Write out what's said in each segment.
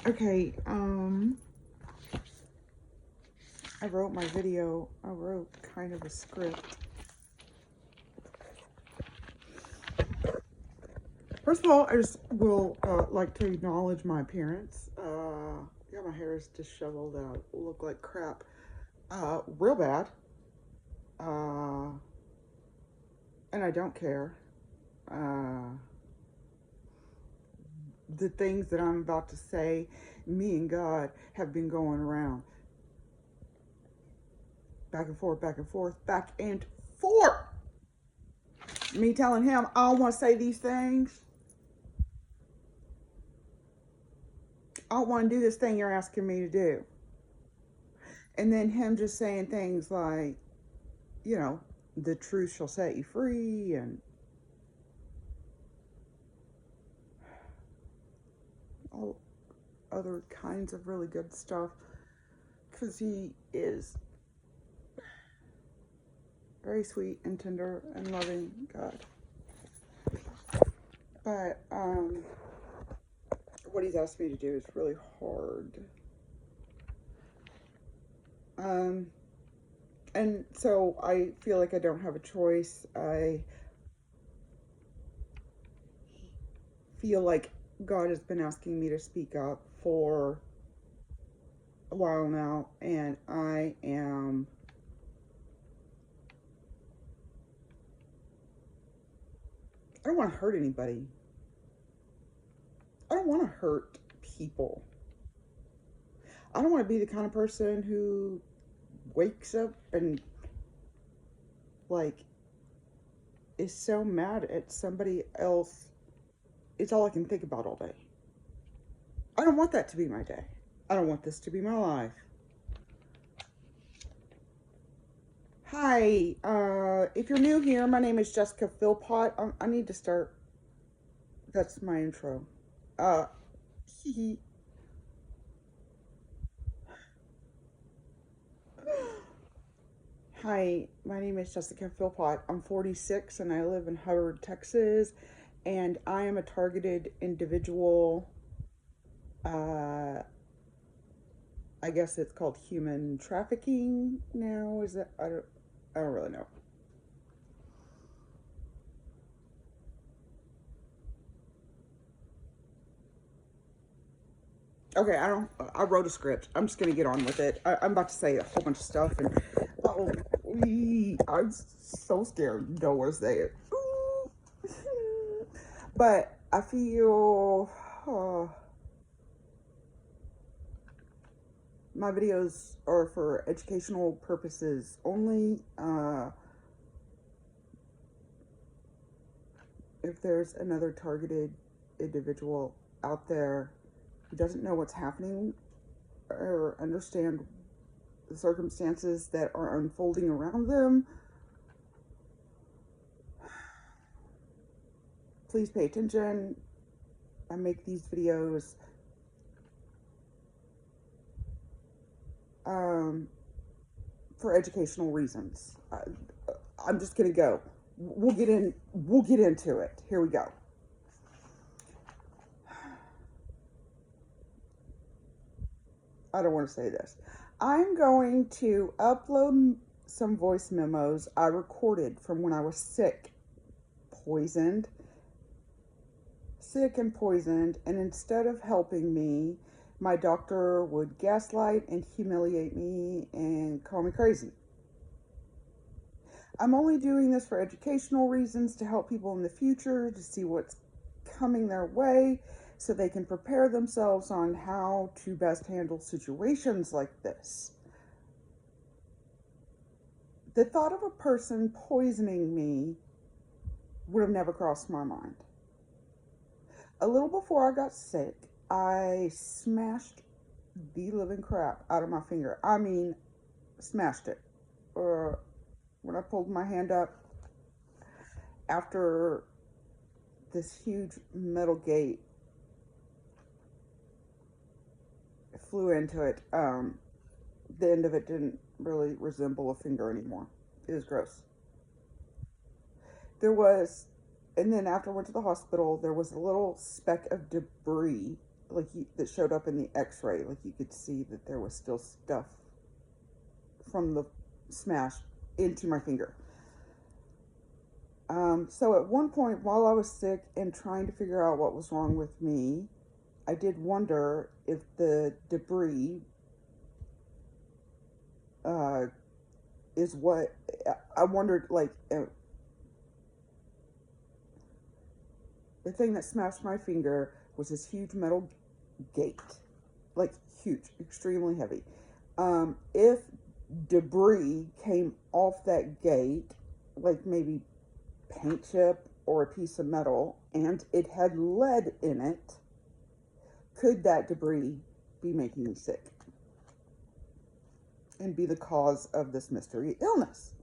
Okay, I wrote my video. I wrote kind of a script. First of all, I just will like to acknowledge my appearance. Yeah, my hair is disheveled. Look like crap. Real bad. Uh, and I don't care. Uh, the things that I'm about to say, me and God have been going around. Back and forth, back and forth, back and forth. Me telling him I don't want to say these things. I don't want to do this thing you're asking me to do. And then him just saying things like, you know, the truth shall set you free and all other kinds of really good stuff. Because he is very sweet and tender and loving God. But what he's asked me to do is really hard. And so I feel like I don't have a choice. I feel like God has been asking me to speak up for a while now, and I don't want to hurt anybody. I don't want to hurt people. I don't want to be the kind of person who wakes up and like is so mad at somebody else. It's all I can think about all day. I don't want that to be my day. I don't want this to be my life. Hi, if you're new here, my name is Jessica Philpott. I need to start. That's my intro. Uh, Hi, my name is Jessica Philpott. I'm 46 and I live in Hubbard, Texas, and I am a targeted individual. Uh, I guess it's called human trafficking now. Is that I don't really know. Okay, I wrote a script. I'm just gonna get on with it. I'm about to say a whole bunch of stuff, and oh, I'm so scared. Don't want to say it. But I feel my videos are for educational purposes only. If there's another targeted individual out there who doesn't know what's happening or understand the circumstances that are unfolding around them, please pay attention. I make these videos for educational reasons. I'm just gonna go. We'll get in. We'll get into it. Here we go. I don't want to say this. I'm going to upload some voice memos I recorded from when I was sick and poisoned, and instead of helping me, my doctor would gaslight and humiliate me and call me crazy. I'm only doing this for educational reasons to help people in the future to see what's coming their way so they can prepare themselves on how to best handle situations like this. The thought of a person poisoning me would have never crossed my mind. A little before I got sick, I smashed the living crap out of my finger. I mean, smashed it. When I pulled my hand up after this huge metal gate flew into it, the end of it didn't really resemble a finger anymore. It was gross. There was, and then after I went to the hospital, there was a little speck of debris that showed up in the x-ray. Like, you could see that there was still stuff from the smash into my finger. So at one point while I was sick and trying to figure out what was wrong with me, I did wonder if the debris is what I wondered, like, the thing that smashed my finger was this huge metal gate, like huge, extremely heavy. If debris came off that gate, like maybe paint chip or a piece of metal, and it had lead in it, could that debris be making me sick and be the cause of this mystery illness?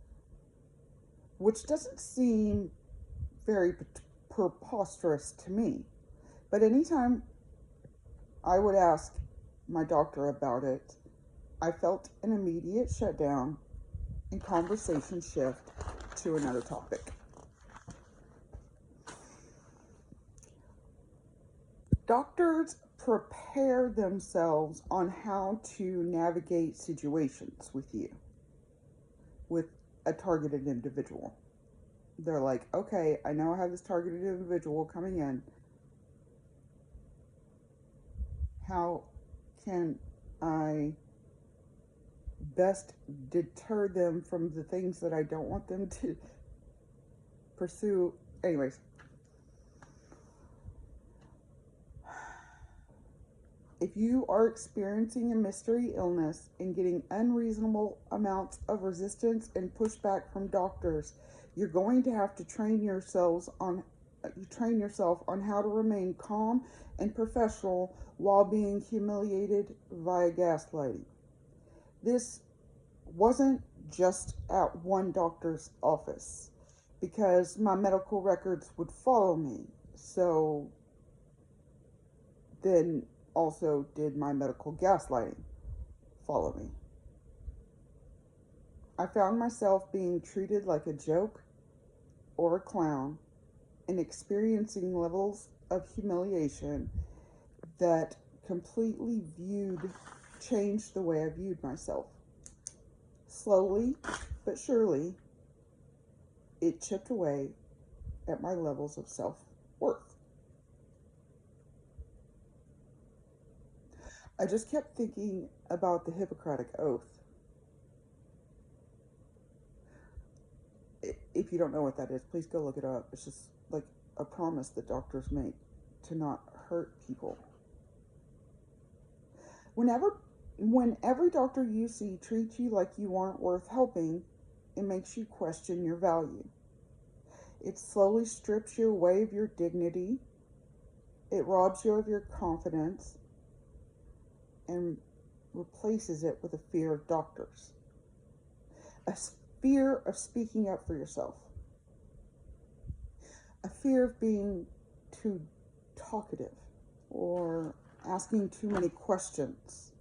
Which doesn't seem very preposterous to me. But anytime I would ask my doctor about it, I felt an immediate shutdown and conversation shift to another topic. Doctors prepare themselves on how to navigate situations with you, with a targeted individual. They're like, okay, I know I have this targeted individual coming in. How can I best deter them from the things that I don't want them to pursue? Anyways, if you are experiencing a mystery illness and getting unreasonable amounts of resistance and pushback from doctors, you're going to have to train yourself on how to remain calm and professional while being humiliated via gaslighting. This wasn't just at one doctor's office, because my medical records would follow me. So then also did my medical gaslighting follow me. I found myself being treated like a joke or a clown and experiencing levels of humiliation that completely changed the way I viewed myself. Slowly but surely, it chipped away at my levels of self-worth. I just kept thinking about the Hippocratic Oath. If you don't know what that is, please go look it up. It's just like a promise that doctors make to not hurt people. When every doctor you see treats you like you aren't worth helping, it makes you question your value. It slowly strips you away of your dignity. It robs you of your confidence and replaces it with a fear of doctors. A fear of speaking up for yourself. A fear of being too talkative or asking too many questions.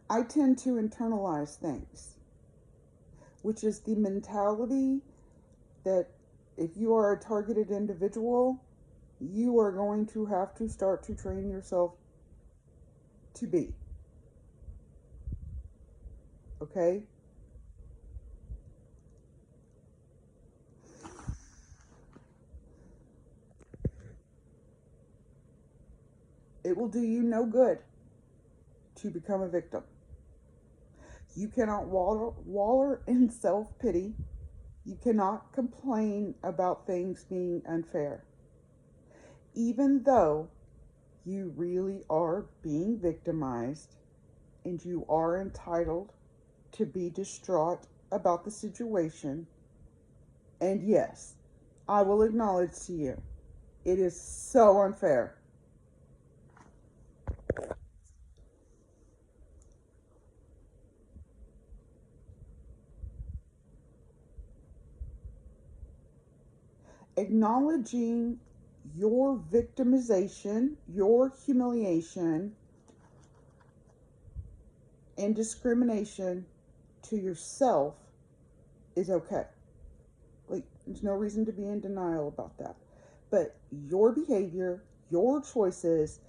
I tend to internalize things, which is the mentality that if you are a targeted individual, you are going to have to start to train yourself to be. Okay? It will do you no good to become a victim. You cannot waller in self-pity. You cannot complain about things being unfair. Even though you really are being victimized and you are entitled to be distraught about the situation. And yes, I will acknowledge to you, it is so unfair. Acknowledging your victimization, your humiliation, and discrimination to yourself is okay. Like, there's no reason to be in denial about that. But your behavior, Your choices,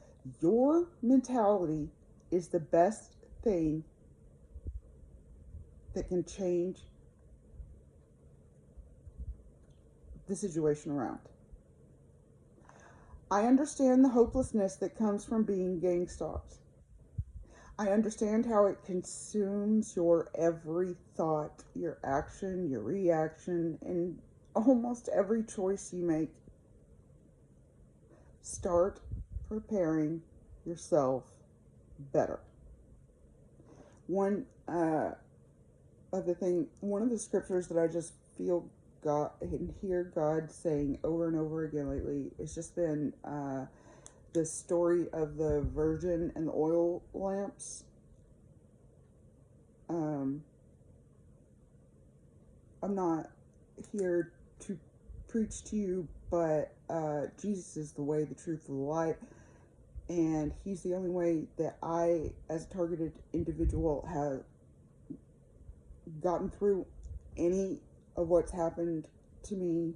your mentality is the best thing that can change the situation around. I understand the hopelessness that comes from being gang stalked. I understand how it consumes your every thought, your action, your reaction, and almost every choice you make. Start preparing yourself better. One of the scriptures that I just feel God and hear God saying over and over again lately, it's just been the story of the virgin and the oil lamps. I'm not here to preach to you, but Jesus is the way, the truth, and the light, and He's the only way that I, as a targeted individual, have gotten through any of what's happened to me.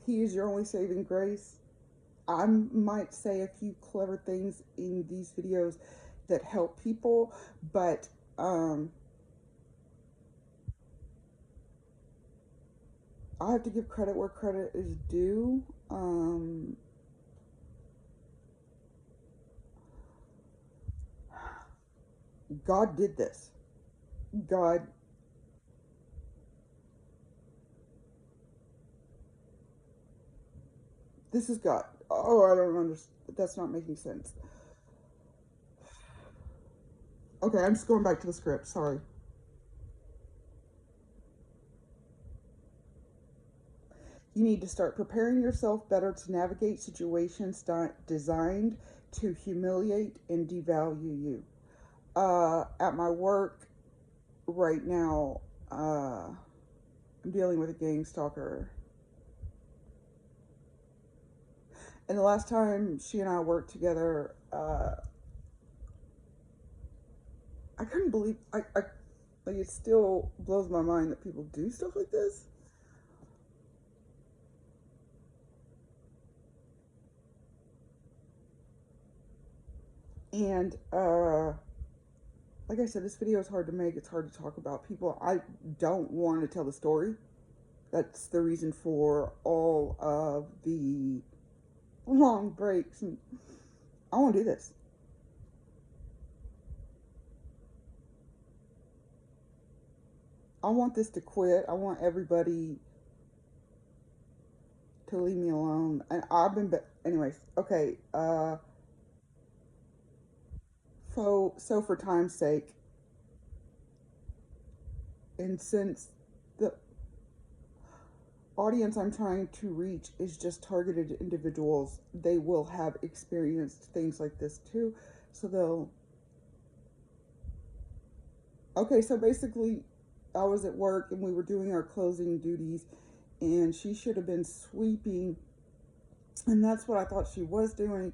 He is your only saving grace. I might say a few clever things in these videos that help people, but I have to give credit where credit is due. God did this. God, this is God. Oh, I don't understand. That's not making sense. Okay, I'm just going back to the script. Sorry. You need to start preparing yourself better to navigate situations designed to humiliate and devalue you. At my work right now, I'm dealing with a gang stalker. And the last time she and I worked together, I couldn't believe, like, it still blows my mind that people do stuff like this. And, like I said, this video is hard to make. It's hard to talk about. People, I don't want to tell the story. That's the reason for all of the long breaks. And I want to do this. I want this to quit. I want everybody to leave me alone. And I've been, anyways, okay. So for time's sake, and since the audience I'm trying to reach is just targeted individuals, they will have experienced things like this too. So they'll. Okay, so basically, I was at work and we were doing our closing duties, and she should have been sweeping, and that's what I thought she was doing.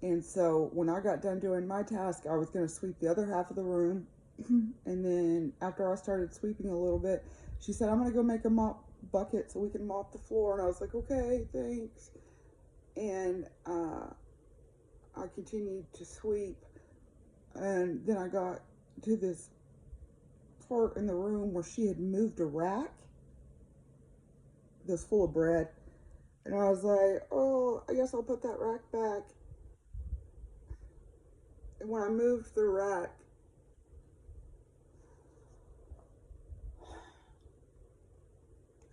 And so when I got done doing my task, I was going to sweep the other half of the room. And then after I started sweeping a little bit, she said, I'm going to go make a mop bucket so we can mop the floor. And I was like, okay, thanks. And I continued to sweep. And then I got to this part in the room where she had moved a rack that's full of bread. And I was like, oh, I guess I'll put that rack back. And when I moved the rack,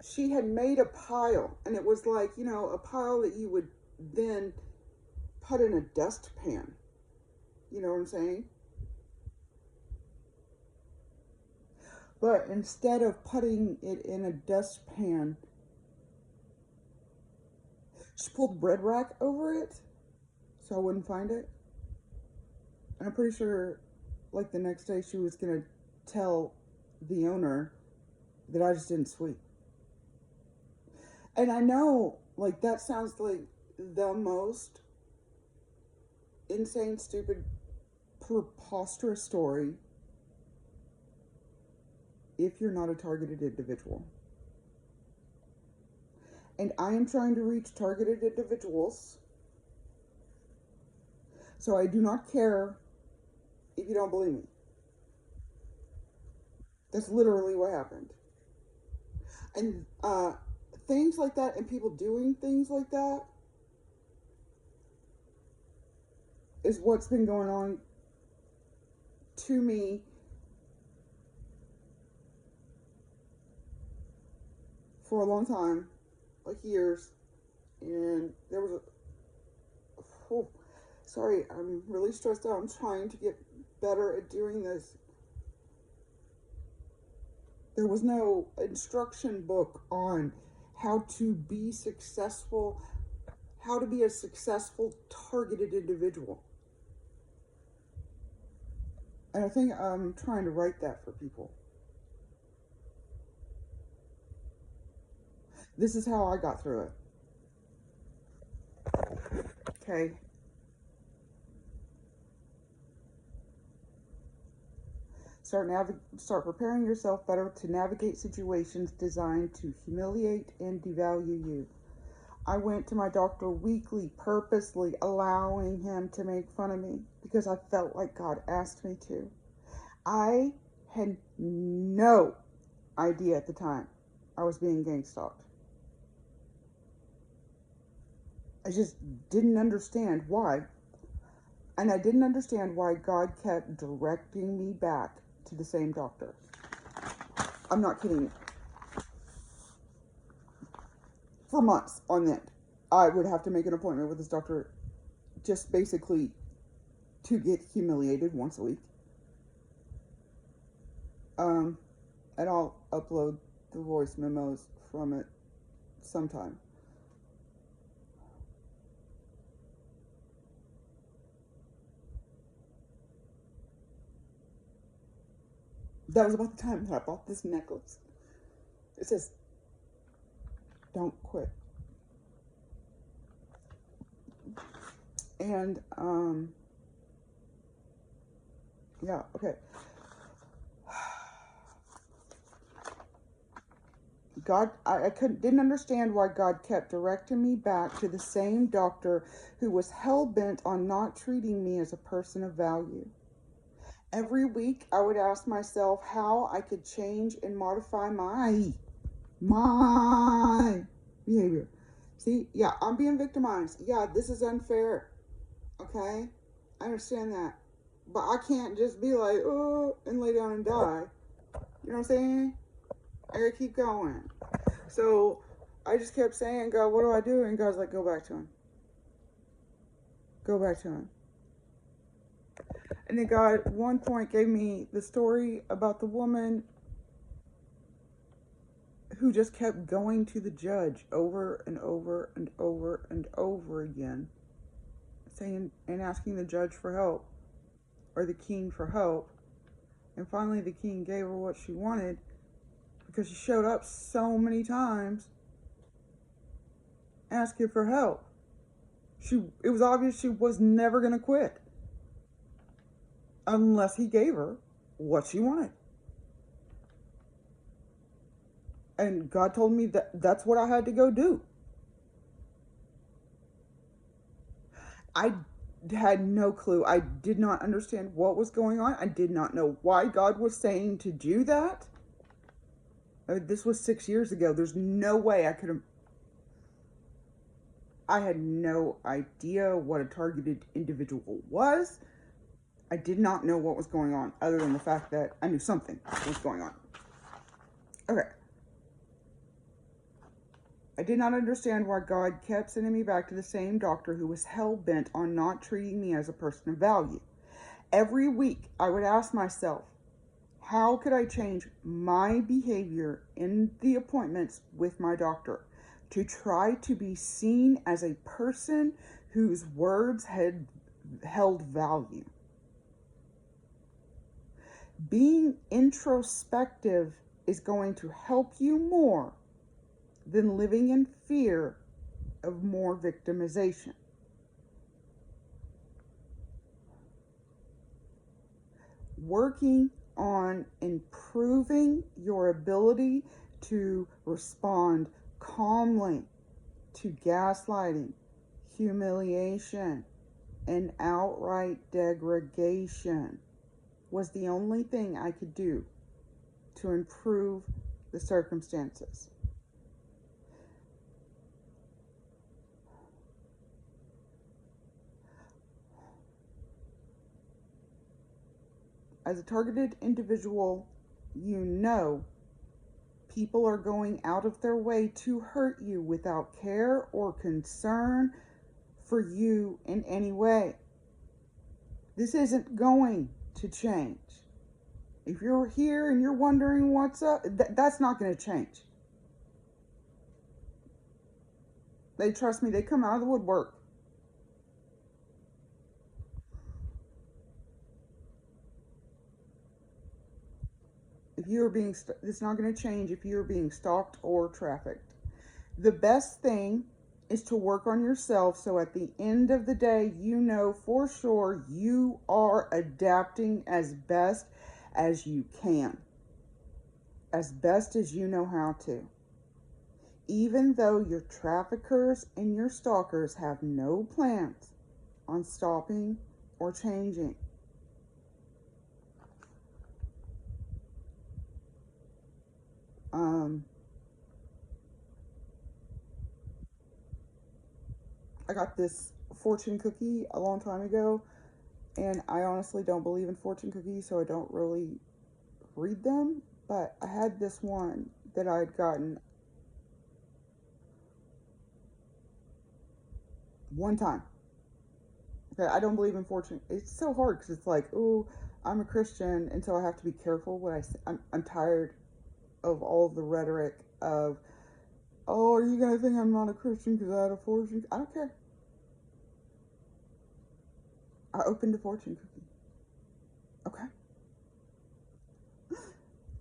she had made a pile, and it was like, a pile that you would then put in a dustpan. You know what I'm saying? But instead of putting it in a dustpan, she pulled the bread rack over it so I wouldn't find it. And I'm pretty sure, like, the next day she was going to tell the owner that I just didn't sweep. And I know, like, that sounds like the most insane, stupid, preposterous story if you're not a targeted individual. And I am trying to reach targeted individuals. So I do not care if you don't believe me. That's literally what happened. And things like that and people doing things like that is what's been going on to me for a long time, like years. And there was oh, sorry, I'm really stressed out. I'm trying to get better at doing this. There was no instruction book on how to be successful, how to be a successful targeted individual. And I think I'm trying to write that for people. This is how I got through it. Okay. Start preparing yourself better to navigate situations designed to humiliate and devalue you. I went to my doctor weekly, purposely allowing him to make fun of me because I felt like God asked me to. I had no idea at the time I was being gangstalked. I just didn't understand why. And I didn't understand why God kept directing me back to the same doctor. I'm not kidding. For months on end, I would have to make an appointment with this doctor just basically to get humiliated once a week. And I'll upload the voice memos from it sometime. That was about the time that I bought this necklace. It says, "Don't quit." And, yeah, okay. I didn't understand why God kept directing me back to the same doctor who was hell-bent on not treating me as a person of value. Every week, I would ask myself how I could change and modify my behavior. See, yeah, I'm being victimized. Yeah, this is unfair. Okay? I understand that. But I can't just be like, oh, and lay down and die. You know what I'm saying? I gotta keep going. So I just kept saying, God, what do I do? And God's like, go back to him. Go back to him. And then God at one point gave me the story about the woman who just kept going to the judge over and over and over and over again, saying and asking the judge for help, or the king for help. And finally the king gave her what she wanted because she showed up so many times asking for help. It was obvious she was never going to quit unless he gave her what she wanted. And God told me that that's what I had to go do. I had no clue. I did not understand what was going on. I did not know why God was saying to do that. This was 6 years ago. There's no way I could have. I had no idea what a targeted individual was. I did not know what was going on, other than the fact that I knew something was going on. Okay. I did not understand why God kept sending me back to the same doctor who was hell-bent on not treating me as a person of value. Every week, I would ask myself, how could I change my behavior in the appointments with my doctor to try to be seen as a person whose words had held value? Being introspective is going to help you more than living in fear of more victimization. Working on improving your ability to respond calmly to gaslighting, humiliation, and outright degradation was the only thing I could do to improve the circumstances. As a targeted individual, you know people are going out of their way to hurt you without care or concern for you in any way. This isn't going to change. If you're here and you're wondering what's up, that's not going to change. They trust me, they come out of the woodwork. If you are being, it's not going to change if you are being stalked or trafficked. The best thing is to work on yourself so at the end of the day, you know for sure you are adapting as best as you can, as best as you know how to. Even though your traffickers and your stalkers have no plans on stopping or changing. I got this fortune cookie a long time ago, and I honestly don't believe in fortune cookies, so I don't really read them, but I had this one that I had gotten one time. Okay, I don't believe in fortune. It's so hard because it's like, oh, I'm a Christian, and so I have to be careful what I say. I'm tired of all of the rhetoric of, oh, are you going to think I'm not a Christian because I had a fortune? I don't care. I opened a fortune cookie. Okay.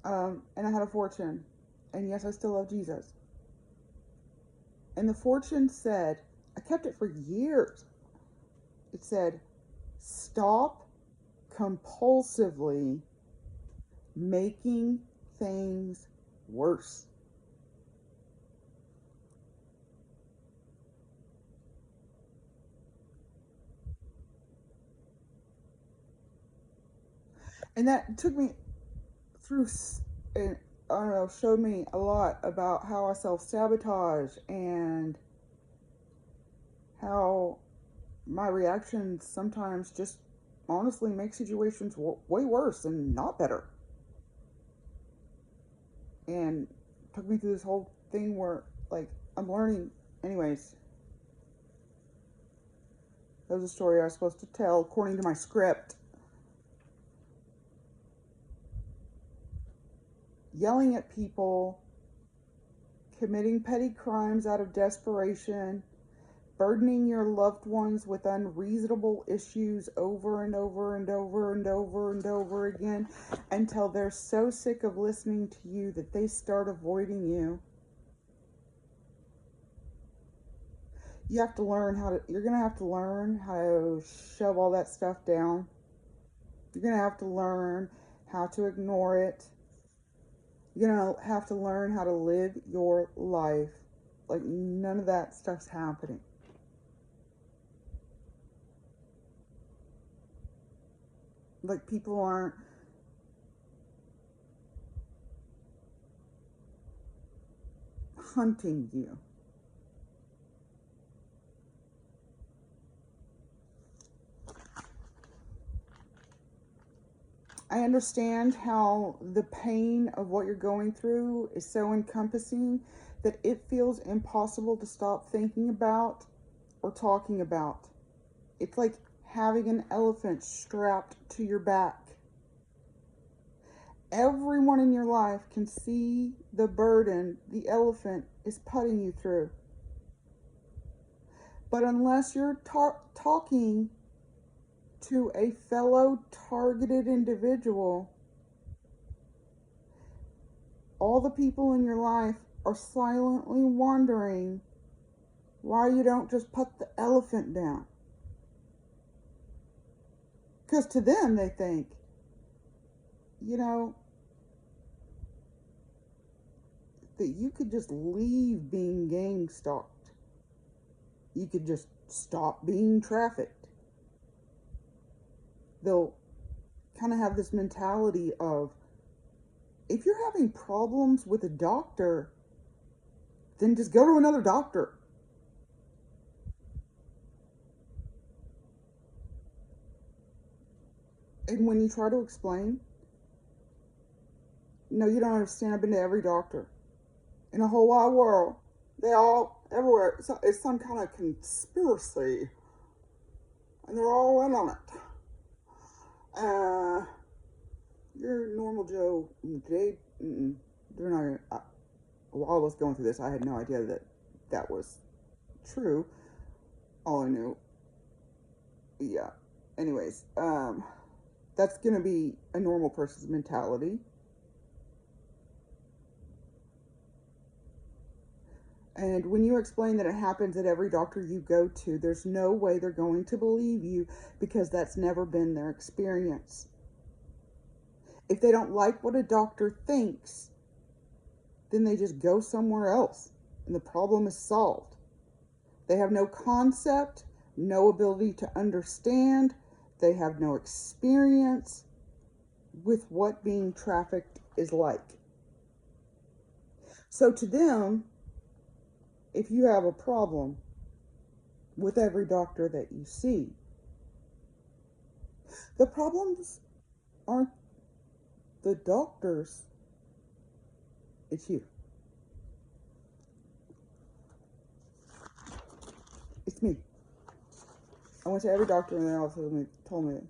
And I had a fortune. And yes, I still love Jesus. And the fortune said, I kept it for years. It said, stop compulsively making things worse. And that took me through, and I don't know, showed me a lot about how I self-sabotage and how my reactions sometimes just honestly make situations way worse and not better. And took me through this whole thing where, like, I'm learning. Anyways, that was a story I was supposed to tell according to my script. Yelling at people, committing petty crimes out of desperation, burdening your loved ones with unreasonable issues over and over and over and over and over again until they're so sick of listening to you that they start avoiding you. You're gonna have to learn how to shove all that stuff down. You're gonna have to learn how to ignore it. You're gonna have to learn how to live your life like none of that stuff's happening. Like people aren't hunting you. I understand how the pain of what you're going through is so encompassing that it feels impossible to stop thinking about or talking about. It's like having an elephant strapped to your back. Everyone in your life can see the burden the elephant is putting you through. But unless you're talking to a fellow targeted individual, all the people in your life are silently wondering why you don't just put the elephant down. Because to them, they think, you know, that you could just leave being gang stalked. you could just stop being trafficked. They'll kind of have this mentality of, if you're having problems with a doctor, then just go to another doctor. And when you try to explain, no, you don't understand. I've been to every doctor in the whole wide world. They all, everywhere. It's some kind of conspiracy. And they're all in on it. Your normal Joe, they're not gonna. While I was going through this, I had no idea that was true. All I knew. Yeah. Anyways, that's gonna be a normal person's mentality. And when you explain that it happens at every doctor you go to, there's no way they're going to believe you, because that's never been their experience. If they don't like what a doctor thinks, then they just go somewhere else and the problem is solved. They have no concept, no ability to understand, they have no experience with what being trafficked is like. So to them, if you have a problem with every doctor that you see, the problems aren't the doctors, it's you. It's me. I went to every doctor and they all told me,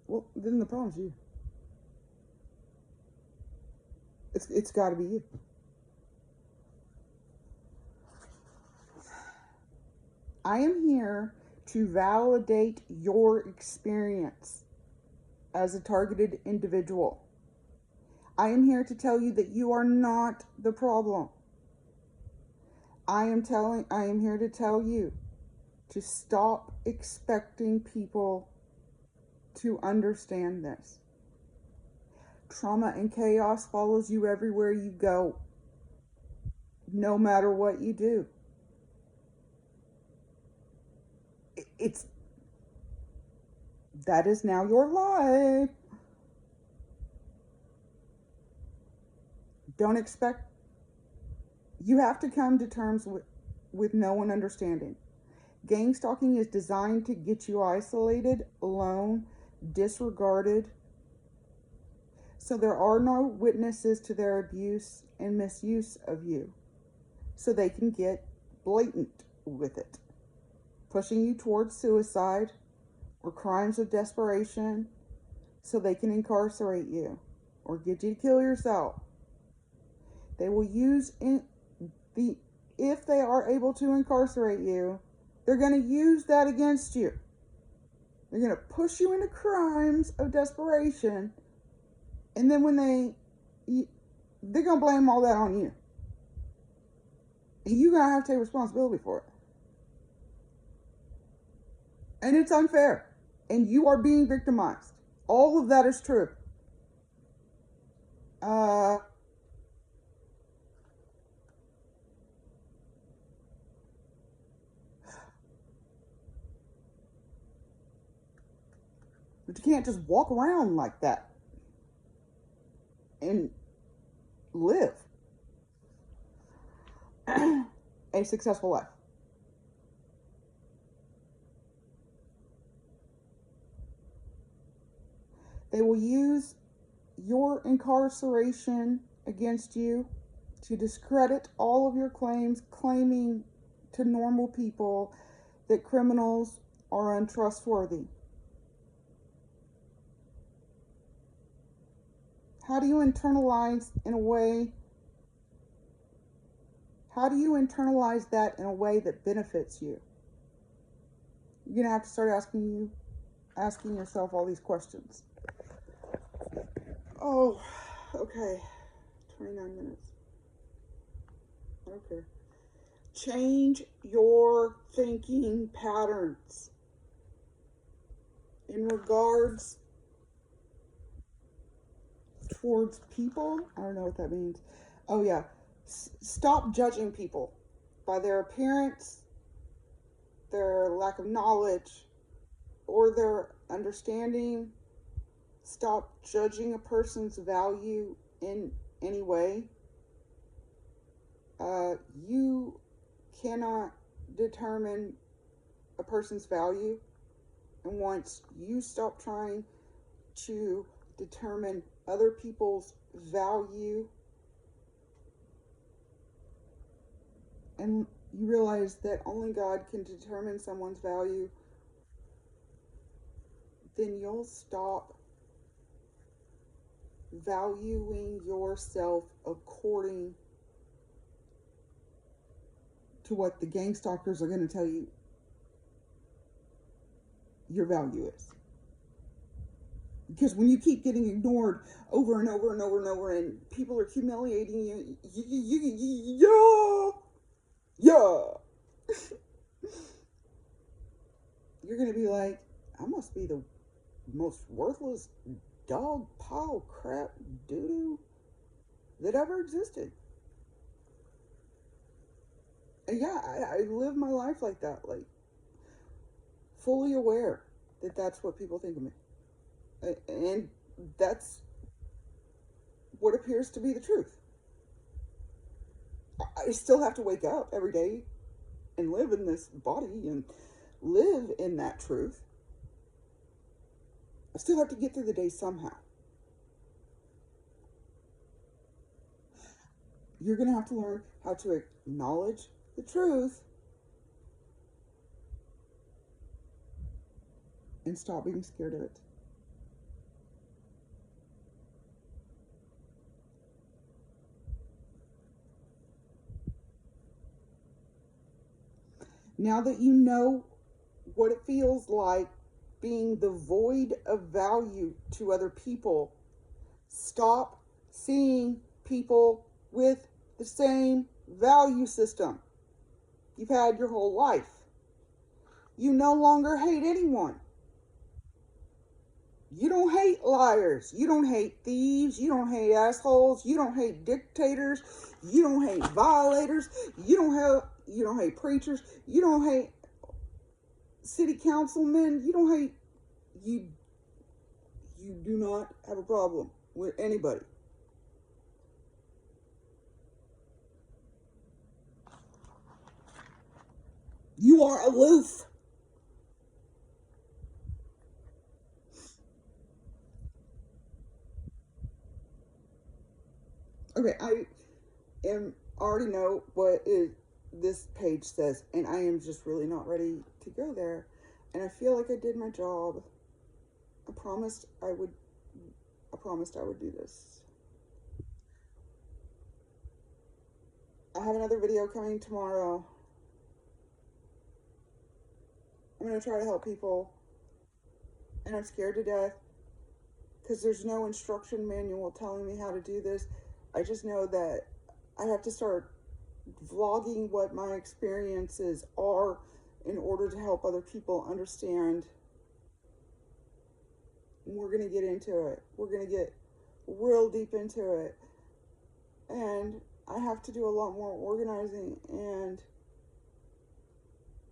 well, then the problem's you. It's got to be you. I am here to validate your experience as a targeted individual. I am here to tell you that you are not the problem. I am here to tell you to stop expecting people to understand this. Trauma and chaos follows you everywhere you go, no matter what you do. That is now your life. Don't expect, you have to come to terms with no one understanding. Gangstalking is designed to get you isolated, alone, disregarded, so there are no witnesses to their abuse and misuse of you, so they can get blatant with it, pushing you towards suicide or crimes of desperation, so they can incarcerate you or get you to kill yourself. They will use if they are able to incarcerate you, they're going to use that against you. They're going to push you into crimes of desperation, and then when they're going to blame all that on you. And you're going to have to take responsibility for it. And it's unfair. And you are being victimized. All of that is true. But you can't just walk around like that and live a successful life. They will use your incarceration against you to discredit all of your claims, claiming to normal people that criminals are untrustworthy. How do you internalize that in a way that benefits you? You're going to have to start asking yourself all these questions. Oh, okay. 29 minutes. I don't care. Change your thinking patterns in regards towards people. I don't know what that means. Oh yeah. Stop judging people by their appearance, their lack of knowledge, or their understanding. Stop judging a person's value in any way. You cannot determine a person's value. And once you stop trying to determine other people's value, and you realize that only God can determine someone's value, then you'll stop valuing yourself according to what the gangstalkers are going to tell you your value is. Because when you keep getting ignored over and over and over and over, and people are humiliating you, you're going to be like, I must be the most worthless dog pile crap doo-doo that ever existed. And yeah, I live my life like that, like fully aware that that's what people think of me. And that's what appears to be the truth. I still have to wake up every day and live in this body and live in that truth. I still have to get through the day somehow. You're going to have to learn how to acknowledge the truth and stop being scared of it. Now that you know what it feels like being the void of value to other people, stop seeing people with the same value system you've had your whole life. You no longer hate anyone. You don't hate liars. You don't hate thieves. You don't hate assholes. You don't hate dictators. You don't hate violators. You don't hate preachers. You don't hate city councilmen. You don't hate you do not have a problem with anybody. You are aloof. Okay, I already know what this page says, and I am just really not ready to go there. And I feel like I did my job. I promised I would do this. I have another video coming tomorrow. I'm going to try to help people, and I'm scared to death because there's no instruction manual telling me how to do this. I just know that I have to start vlogging what my experiences are in order to help other people understand. We're going to get into it. We're going to get real deep into it. And I have to do a lot more organizing and